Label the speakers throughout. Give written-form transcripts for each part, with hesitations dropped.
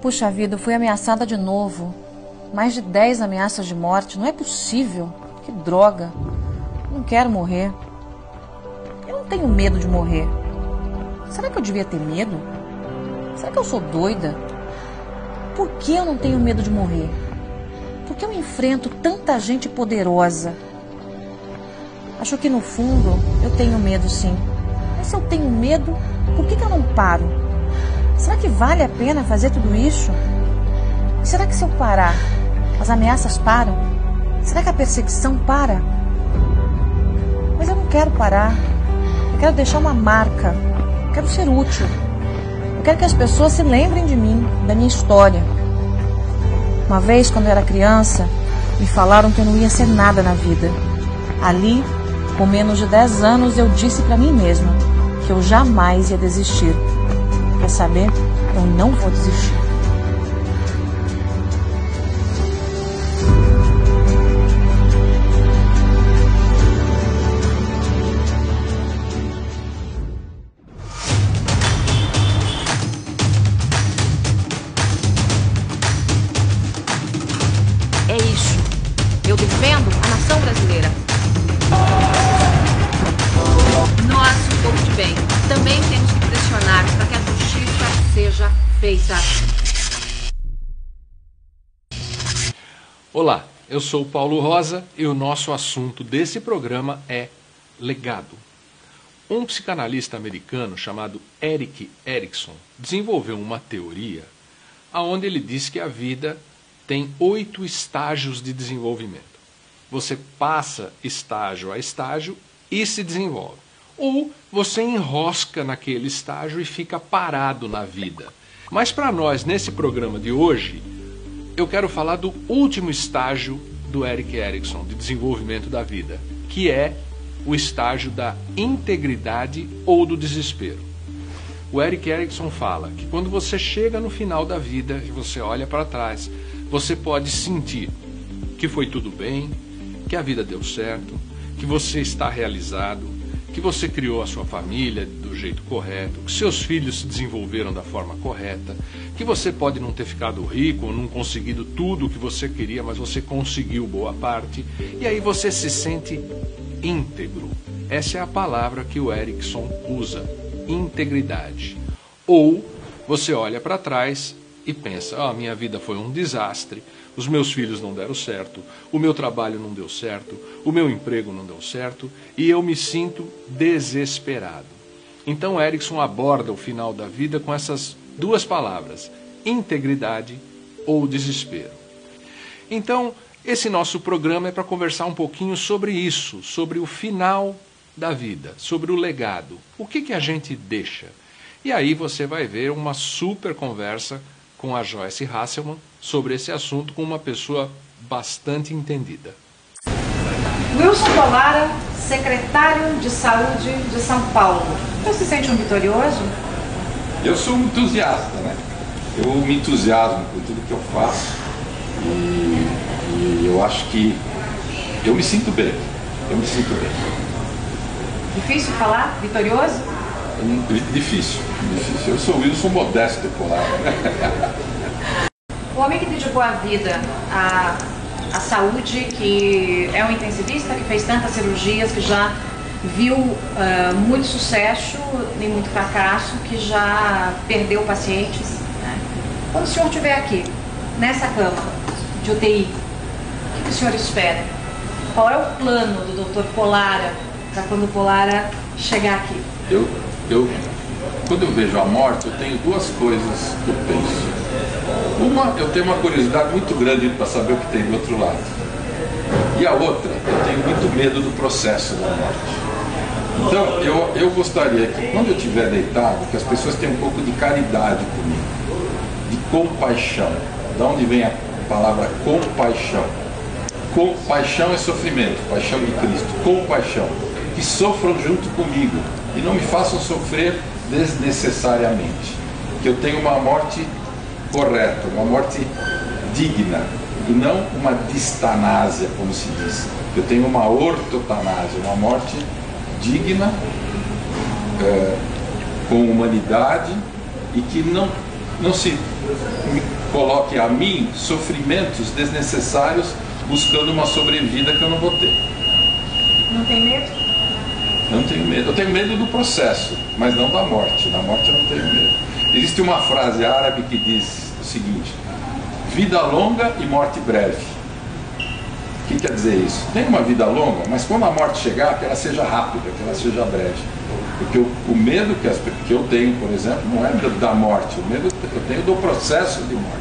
Speaker 1: Puxa vida, eu fui ameaçada de novo. Mais de 10 ameaças de morte. Não é possível. Que droga. Não quero morrer. Eu não tenho medo de morrer. Será que eu devia ter medo? Será que eu sou doida? Por que eu não tenho medo de morrer? Por que eu enfrento tanta gente poderosa? Acho que no fundo eu tenho medo, sim. Mas se eu tenho medo, por que eu não paro? Será que vale a pena fazer tudo isso? E será que se eu parar, as ameaças param? Será que a perseguição para? Mas eu não quero parar. Eu quero deixar uma marca. Eu quero ser útil. Eu quero que as pessoas se lembrem de mim, da minha história. Uma vez, quando eu era criança, me falaram que eu não ia ser nada na vida. Ali, com menos de 10 anos, eu disse para mim mesma que eu jamais ia desistir. Quer saber? Eu não vou desistir.
Speaker 2: É isso. Eu defendo a nação brasileira. Nós, o povo de bem, também temos que pressionar para que a justiça seja feita.
Speaker 3: Olá, eu sou o Paulo Rosa e o nosso assunto desse programa é legado. Um psicanalista americano chamado Erik Erikson desenvolveu uma teoria onde ele diz que a vida tem 8 estágios de desenvolvimento. Você passa estágio a estágio e se desenvolve. Ou você enrosca naquele estágio e fica parado na vida. Mas para nós, nesse programa de hoje, eu quero falar do último estágio do Erik Erikson, de desenvolvimento da vida, que é o estágio da integridade ou do desespero. O Erik Erikson fala que quando você chega no final da vida e você olha para trás, você pode sentir que foi tudo bem, que a vida deu certo, que você está realizado, que você criou a sua família do jeito correto, que seus filhos se desenvolveram da forma correta, que você pode não ter ficado rico ou não conseguido tudo o que você queria, mas você conseguiu boa parte, e aí você se sente íntegro. Essa é a palavra que o Erikson usa, integridade. Ou você olha para trás e pensa, minha vida foi um desastre, os meus filhos não deram certo, o meu trabalho não deu certo, o meu emprego não deu certo e eu me sinto desesperado. Então Erikson aborda o final da vida com essas duas palavras, integridade ou desespero. Então, esse nosso programa é para conversar um pouquinho sobre isso, sobre o final da vida, sobre o legado, o que a gente deixa. E aí você vai ver uma super conversa com a Joyce Hasselman sobre esse assunto com uma pessoa bastante entendida.
Speaker 4: Wilson Polara, secretário de Saúde de São Paulo. Você se sente um vitorioso?
Speaker 5: Eu sou um entusiasta, né? Eu me entusiasmo por tudo que eu faço e eu acho que eu me sinto bem. Eu me sinto bem.
Speaker 4: Difícil falar? Vitorioso?
Speaker 5: Difícil. Eu sou o Wilson Modesto Polara.
Speaker 4: O homem que dedicou a vida à saúde, que é um intensivista, que fez tantas cirurgias, que já viu muito sucesso e muito fracasso, que já perdeu pacientes, né? Quando o senhor estiver aqui, nessa cama de UTI, o que o senhor espera? Qual é o plano do Dr. Polara para quando o Polara chegar aqui?
Speaker 5: Quando eu vejo a morte, eu tenho duas coisas que eu penso. Uma, eu tenho uma curiosidade muito grande para saber o que tem do outro lado. E a outra, eu tenho muito medo do processo da morte. Então, eu gostaria que quando eu estiver deitado, que as pessoas tenham um pouco de caridade comigo, de compaixão. Da onde vem a palavra compaixão? Compaixão é sofrimento, paixão de Cristo, compaixão. Que sofram junto comigo e não me façam sofrer desnecessariamente. Que eu tenha uma morte correta, uma morte digna e não uma distanásia, como se diz. Que eu tenha uma ortotanásia, uma morte digna, com humanidade e que não se coloque a mim sofrimentos desnecessários buscando uma sobrevida que eu não vou ter.
Speaker 4: Não tem medo?
Speaker 5: Não tenho medo. Eu tenho medo do processo, mas não da morte. Da morte eu não tenho medo. Existe uma frase árabe que diz o seguinte: vida longa e morte breve. O que quer dizer isso? Tem uma vida longa, mas quando a morte chegar, que ela seja rápida, que ela seja breve. Porque o medo que eu tenho, por exemplo, não é da morte. O medo eu tenho do processo de morte.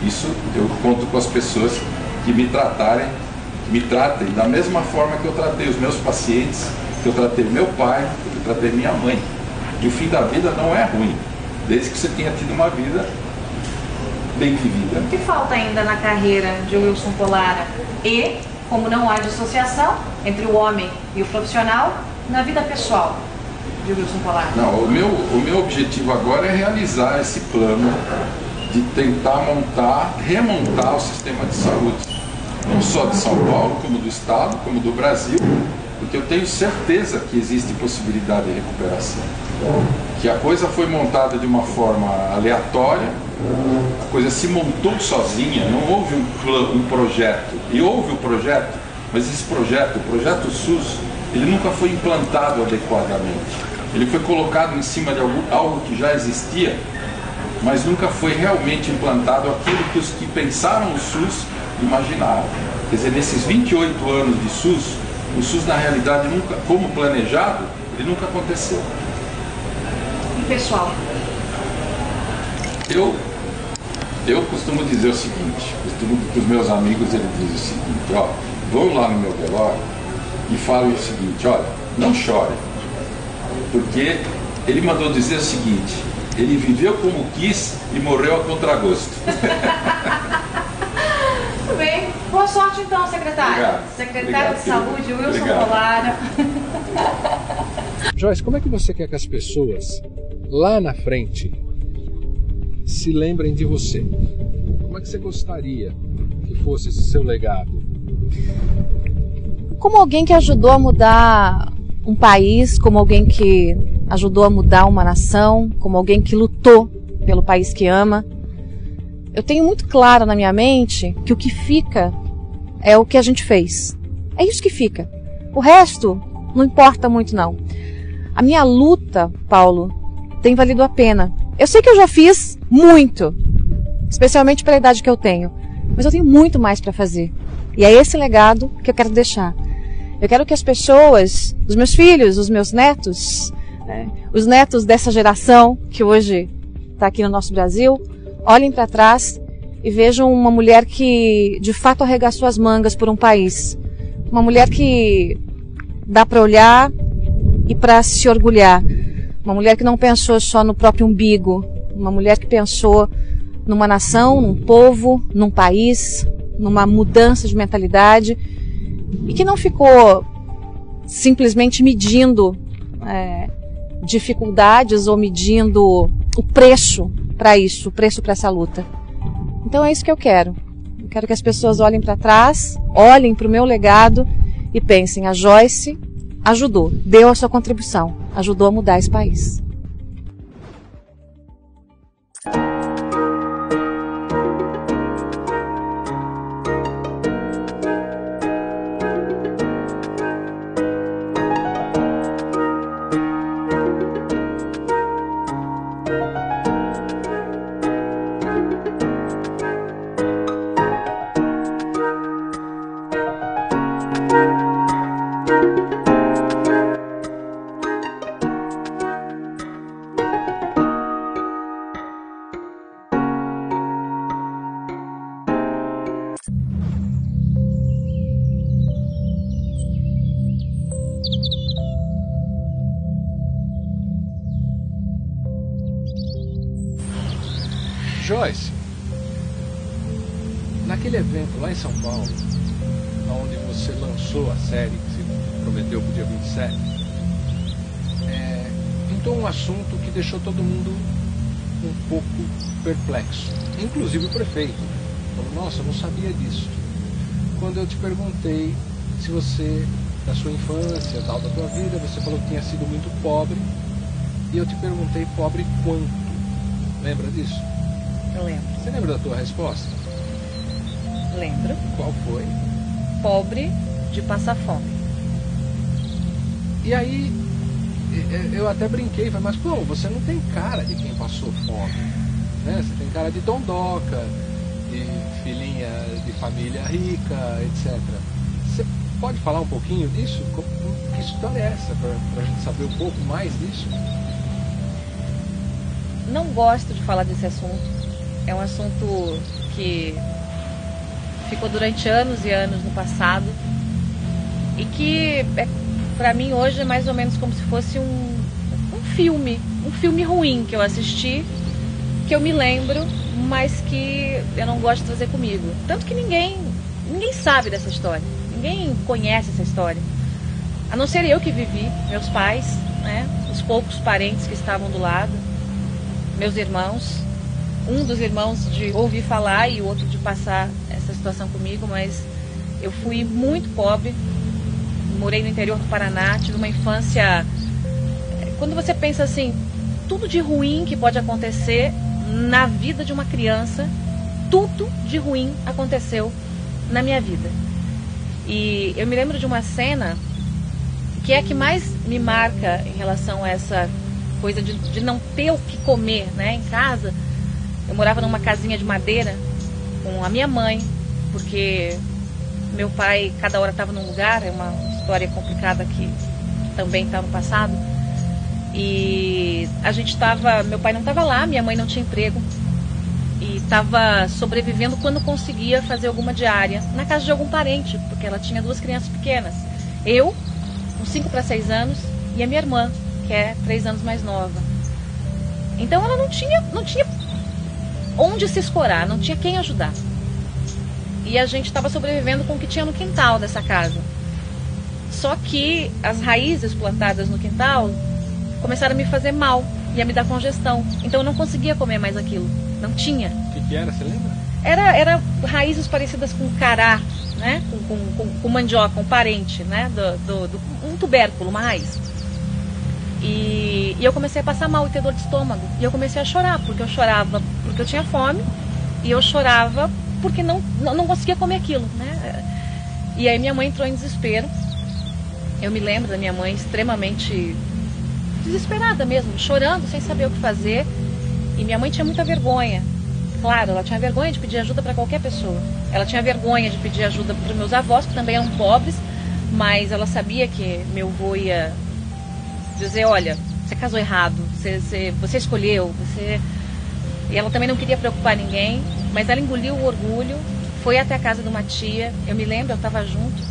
Speaker 5: Isso eu conto com as pessoas que me tratem da mesma forma que eu tratei os meus pacientes, que eu tratei meu pai, que eu tratei minha mãe. E o fim da vida não é ruim, desde que você tenha tido uma vida bem vivida.
Speaker 4: O que falta ainda na carreira de Wilson Polara? E, como não há dissociação entre o homem e o profissional, na vida pessoal de Wilson Polara?
Speaker 5: Não, o meu objetivo agora é realizar esse plano de tentar remontar o sistema de saúde, não só de São Paulo, como do Estado, como do Brasil, porque eu tenho certeza que existe possibilidade de recuperação. Que a coisa foi montada de uma forma aleatória, a coisa se montou sozinha, não houve um projeto. E houve o projeto, mas esse projeto, o projeto SUS, ele nunca foi implantado adequadamente. Ele foi colocado em cima de algo que já existia, mas nunca foi realmente implantado aquilo que os que pensaram o SUS imaginaram. Quer dizer, nesses 28 anos de SUS, o SUS na realidade nunca, como planejado, ele nunca aconteceu.
Speaker 4: E pessoal?
Speaker 5: Eu costumo dizer o seguinte, para os meus amigos, ele diz o seguinte: ó, vão lá no meu velório e falem o seguinte: olha, não chore, porque ele mandou dizer o seguinte: ele viveu como quis e morreu a contragosto.
Speaker 4: Muito bem. Boa sorte então, secretário.
Speaker 5: Obrigado.
Speaker 4: Secretário de Saúde, Wilson
Speaker 5: Obrigado.
Speaker 4: Polara.
Speaker 3: Joyce, como é que você quer que as pessoas lá na frente se lembrem de você? Como é que você gostaria que fosse esse seu legado?
Speaker 1: Como alguém que ajudou a mudar um país, como alguém que ajudou a mudar uma nação, como alguém que lutou pelo país que ama. Eu tenho muito claro na minha mente que o que fica é o que a gente fez. É isso que fica. O resto não importa muito, não. A minha luta, Paulo, tem valido a pena. Eu sei que eu já fiz muito, especialmente pela idade que eu tenho, mas eu tenho muito mais para fazer. E é esse legado que eu quero deixar. Eu quero que as pessoas, os meus filhos, os meus netos, os netos dessa geração que hoje está aqui no nosso Brasil, olhem para trás e vejam uma mulher que de fato arregaçou as mangas por um país. Uma mulher que dá para olhar e para se orgulhar. Uma mulher que não pensou só no próprio umbigo. Uma mulher que pensou numa nação, num povo, num país, numa mudança de mentalidade. E que não ficou simplesmente medindo dificuldades ou medindo o preço para isso, o preço para essa luta. Então é isso que eu quero. Eu quero que as pessoas olhem para trás, olhem para o meu legado e pensem: a Joyce ajudou, deu a sua contribuição, ajudou a mudar esse país.
Speaker 3: Joyce, naquele evento lá em São Paulo, onde você lançou a série que você prometeu para o dia 27, pintou um assunto que deixou todo mundo um pouco perplexo, inclusive o prefeito. Falou: nossa, eu não sabia disso. Quando eu te perguntei se você, da sua infância, tal, da tua vida, você falou que tinha sido muito pobre, e eu te perguntei pobre quanto. Lembra disso?
Speaker 1: Eu lembro.
Speaker 3: Você lembra da tua resposta?
Speaker 1: Lembro.
Speaker 3: Qual foi?
Speaker 1: Pobre de passar fome.
Speaker 3: E aí, eu até brinquei, falei, mas pô, você não tem cara de quem passou fome, né? Você tem cara de dondoca, de filhinha de família rica, etc. Você pode falar um pouquinho disso? Que história é essa, pra gente saber um pouco mais disso?
Speaker 1: Não gosto de falar desse assunto. É um assunto que ficou durante anos e anos no passado e que, pra mim, hoje é mais ou menos como se fosse um filme ruim que eu assisti, que eu me lembro, mas que eu não gosto de trazer comigo. Tanto que ninguém sabe dessa história, ninguém conhece essa história, a não ser eu que vivi, meus pais, né, os poucos parentes que estavam do lado, meus irmãos, um dos irmãos de ouvir falar e o outro de passar essa situação comigo, mas eu fui muito pobre, morei no interior do Paraná, tive uma infância... Quando você pensa assim, tudo de ruim que pode acontecer na vida de uma criança, tudo de ruim aconteceu na minha vida. E eu me lembro de uma cena que é a que mais me marca em relação a essa coisa de não ter o que comer, né, em casa. Eu morava numa casinha de madeira com a minha mãe, porque meu pai cada hora estava num lugar, é uma história complicada que também está no passado. E a gente estava, meu pai não estava lá, minha mãe não tinha emprego e estava sobrevivendo quando conseguia fazer alguma diária na casa de algum parente, porque ela tinha 2 crianças pequenas. Eu, com 5 para 6 anos, e a minha irmã, que é 3 anos mais nova. Então ela não tinha onde se escorar, não tinha quem ajudar. E a gente estava sobrevivendo com o que tinha no quintal dessa casa. Só que as raízes plantadas no quintal começaram a me fazer mal e a me dar congestão. Então eu não conseguia comer mais aquilo. Não tinha.
Speaker 3: O que era, você lembra?
Speaker 1: Era raízes parecidas com cará, né? Com mandioca, um parente, né? Um tubérculo, uma raiz. E eu comecei a passar mal e ter dor de estômago. E eu comecei a chorar, porque eu chorava porque eu tinha fome. E eu chorava porque não conseguia comer aquilo, né? E aí minha mãe entrou em desespero. Eu me lembro da minha mãe extremamente desesperada mesmo, chorando, sem saber o que fazer. E minha mãe tinha muita vergonha. Claro, ela tinha vergonha de pedir ajuda para qualquer pessoa. Ela tinha vergonha de pedir ajuda para os meus avós, que também eram pobres, mas ela sabia que meu avô ia dizer, olha, você casou errado, você escolheu, E ela também não queria preocupar ninguém, mas ela engoliu o orgulho, foi até a casa de uma tia, eu me lembro, eu estava junto.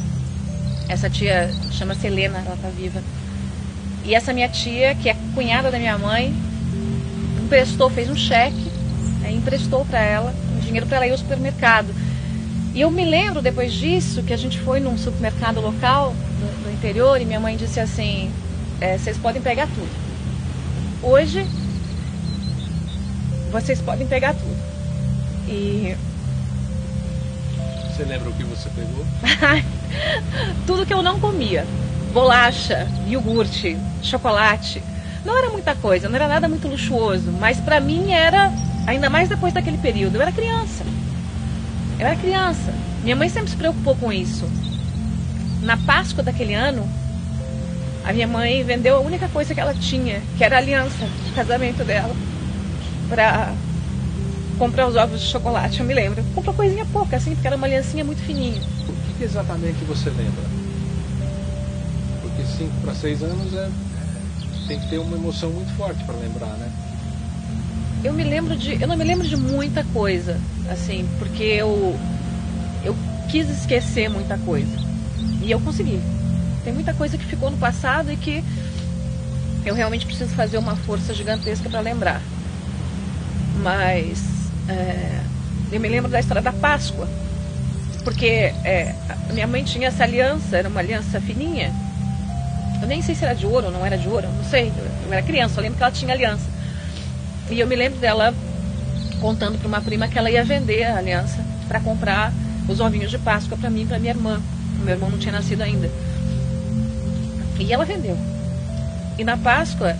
Speaker 1: Essa tia chama-se Helena, ela está viva. E essa minha tia, que é cunhada da minha mãe, fez um cheque, emprestou para ela, um dinheiro para ela ir ao supermercado. E eu me lembro depois disso que a gente foi num supermercado local do interior e minha mãe disse assim, vocês podem pegar tudo. Hoje, vocês podem pegar tudo. E...
Speaker 3: Você lembra o que você pegou?
Speaker 1: Tudo que eu não comia. Bolacha, iogurte, chocolate. Não era muita coisa, não era nada muito luxuoso, mas pra mim era, ainda mais depois daquele período, eu era criança. Minha mãe sempre se preocupou com isso. Na Páscoa daquele ano, a minha mãe vendeu a única coisa que ela tinha, que era a aliança de casamento dela, pra comprar os ovos de chocolate, eu me lembro. Comprou coisinha pouca, assim, porque era uma aliancinha muito fininha.
Speaker 3: O que exatamente você lembra? Porque 5 para 6 anos tem que ter uma emoção muito forte para lembrar, né?
Speaker 1: Eu não me lembro de muita coisa, assim, porque eu quis esquecer muita coisa. E eu consegui. Tem muita coisa que ficou no passado e que eu realmente preciso fazer uma força gigantesca para lembrar. Mas eu me lembro da história da Páscoa, porque minha mãe tinha essa aliança, era uma aliança fininha. Eu nem sei se era de ouro ou não era de ouro, não sei. Eu era criança, eu lembro que ela tinha aliança. E eu me lembro dela contando para uma prima que ela ia vender a aliança para comprar os ovinhos de Páscoa para mim e para minha irmã. O meu irmão não tinha nascido ainda. E ela vendeu. E na Páscoa,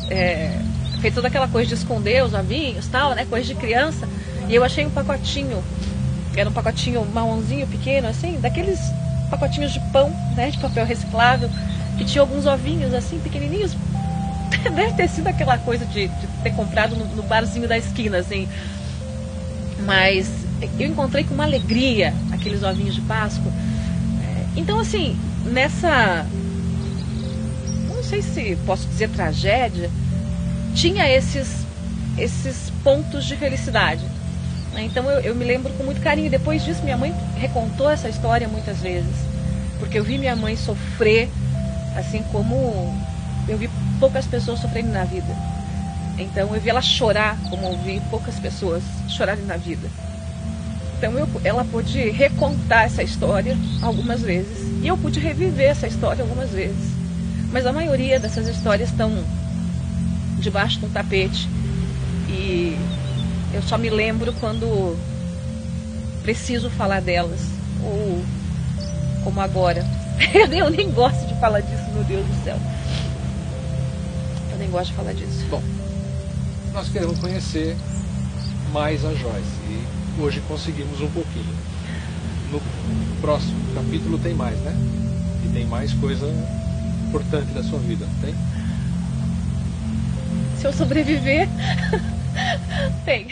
Speaker 1: fez toda aquela coisa de esconder os ovinhos, tal, né, coisa de criança. E eu achei um pacotinho, era um pacotinho marronzinho pequeno, assim, daqueles pacotinhos de pão, né, de papel reciclável, que tinha alguns ovinhos, assim, pequenininhos. Deve ter sido aquela coisa de ter comprado no barzinho da esquina, assim. Mas eu encontrei com uma alegria aqueles ovinhos de Páscoa. Então, assim, nessa... não sei se posso dizer tragédia, tinha esses pontos de felicidade. Então eu me lembro com muito carinho. Depois disso, minha mãe recontou essa história muitas vezes, porque eu vi minha mãe sofrer, assim como eu vi poucas pessoas sofrendo na vida. Então eu vi ela chorar como eu vi poucas pessoas chorarem na vida. Então ela pôde recontar essa história algumas vezes, e eu pude reviver essa história algumas vezes. Mas a maioria dessas histórias estão debaixo de um tapete, e eu só me lembro quando preciso falar delas, ou como agora. Eu nem gosto de falar disso, meu Deus do céu. Eu nem gosto de falar disso.
Speaker 3: Bom, nós queremos conhecer mais a Joyce, e hoje conseguimos um pouquinho. No próximo capítulo tem mais, né? E tem mais coisa importante da sua vida, não tem?
Speaker 1: Se eu sobreviver, tem.